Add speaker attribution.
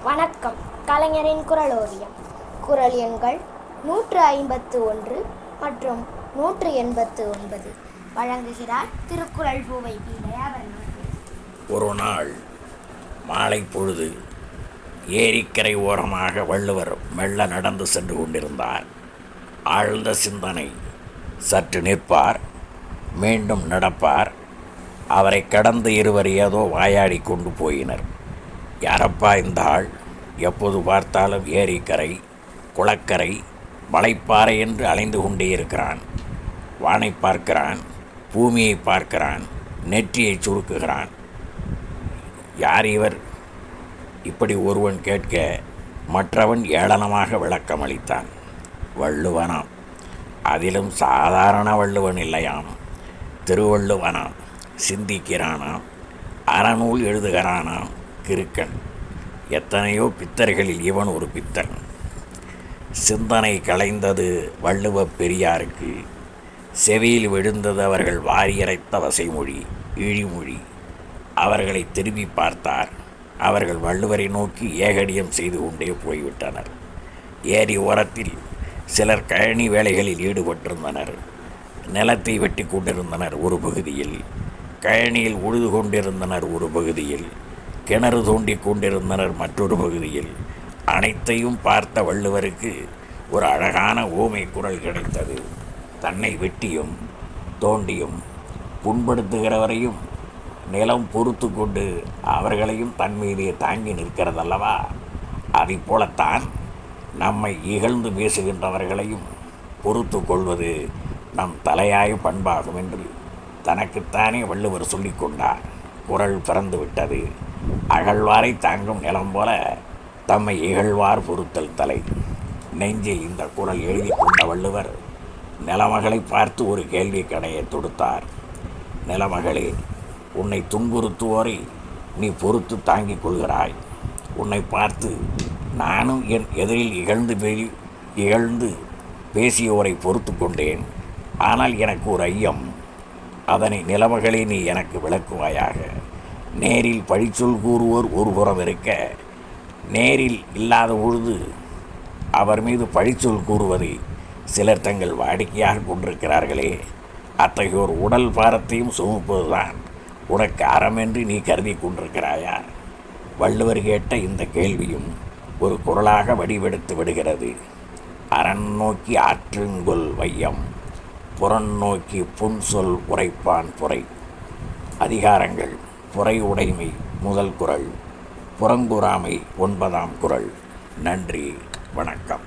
Speaker 1: வணக்கம். கலைஞரின் குரலோவியம். குரல் எண்கள் 151 மற்றும் 189. வழங்குகிறார் திருக்குறள் பூவை அவர்கள்.
Speaker 2: ஒரு நாள் மாலை பொழுது ஏரிக்கரை ஓரமாக வள்ளுவர் மெல்ல நடந்து சென்று கொண்டிருந்தார். ஆழ்ந்த சிந்தனை. சற்று நிற்பார், மீண்டும் நடப்பார். அவரை கடந்து இருவர் ஏதோ வாயாடி கொண்டு போயினர். யாரப்பா இந்த ஆள்? எப்போது பார்த்தாலும் ஏரிக்கரை, குளக்கரை, மலைப்பாறை என்று அலைந்து கொண்டே இருக்கிறான். வானை பார்க்கிறான், பூமியை பார்க்கிறான், நெற்றியை சுருக்குகிறான். யார் இவர்? இப்படி ஒருவன் கேட்க மற்றவன் ஏளனமாக விளக்கம் அளித்தான். வள்ளுவனாம். அதிலும் சாதாரண வள்ளுவன் இல்லையாம், திருவள்ளுவனாம். சிந்திக்கிறானாம், அறநூல் எழுதுகிறானாம். கிறுக்கன். எத்தனையோ பித்தர்களில் இவன் ஒரு பித்தன். சிந்தனை கலைந்தது வள்ளுவ பெரியாருக்கு. செவியில் விழுந்தது அவர்கள் வாரியரைத்த வசைமொழி, இழிமொழி. அவர்களை திரும்பி பார்த்தார். அவர்கள் வள்ளுவரை நோக்கி ஏகடியம் செய்து கொண்டே போய்விட்டனர். ஏரி ஓரத்தில் சிலர் கழனி வேலைகளில் ஈடுபட்டிருந்தனர். நிலத்தை வெட்டி கொண்டிருந்தனர் ஒரு பகுதியில், கழனியில் உழுது கொண்டிருந்தனர் ஒரு பகுதியில், கிணறு தோண்டி கொண்டிருந்தனர் மற்றொரு பகுதியில். அனைத்தையும் பார்த்த வள்ளுவருக்கு ஒரு அழகான ஊமை குரல் கிடைத்தது. தன்னை வெட்டியும் தோண்டியும் புண்படுத்துகிறவரையும் நிலம் பொறுத்து கொண்டு அவர்களையும் தன் மீதே தாங்கி நிற்கிறதல்லவா, அதை போலத்தான் நம்மை இகழ்ந்து பேசுகின்றவர்களையும் பொறுத்து கொள்வது நம் தலையாய பண்பாகும் என்று தனக்குத்தானே வள்ளுவர் சொல்லிக்கொண்டார். குரல் பிறந்து விட்டது. அகழ்வாரை தாங்கும் நிலம் போல தம்மை இகழ்வார் பொறுத்தல் தலை. நெஞ்சில் இந்த குரல் எழுதி கொண்ட வள்ளுவர் நிலமகளை பார்த்து ஒரு கேள்வி கணையை தொடுத்தார். நிலமகளே, உன்னை துன்புறுத்துவோரை நீ பொறுத்து தாங்கிக் கொள்கிறாய். உன்னை பார்த்து நானும் என் எதிரில் இகழ்ந்து பேசியோரை பொறுத்து கொண்டேன். ஆனால் எனக்கு ஒரு ஐயம். அதனை நிலமகளே நீ எனக்கு விளக்குவாயாக. நேரில் பழிச்சொல் கூறுவோர் ஒரு புறம் இருக்க, நேரில் இல்லாத பொழுது அவர் மீது பழிச்சொல் கூறுவதை சிலர் தங்கள் வாடிக்கையாக கொண்டிருக்கிறார்களே, அத்தகையோர் உடல் பாரத்தையும் சுமப்பதுதான் உனக்கு அறமென்று நீ கருதி கொண்டிருக்கிறாயா? வள்ளுவர் கேட்ட இந்த கேள்வியும் ஒரு குரலாக வடிவெடுத்து விடுகிறது. அரண் நோக்கி ஆற்றுங்கொல் வையம், புறன் நோக்கி புன்சொல் உரைப்பான் புரை. அதிகாரங்கள்: புரை உடைமை முதல் குறள், புறங்கூறாமை 9ஆம் குறள். நன்றி, வணக்கம்.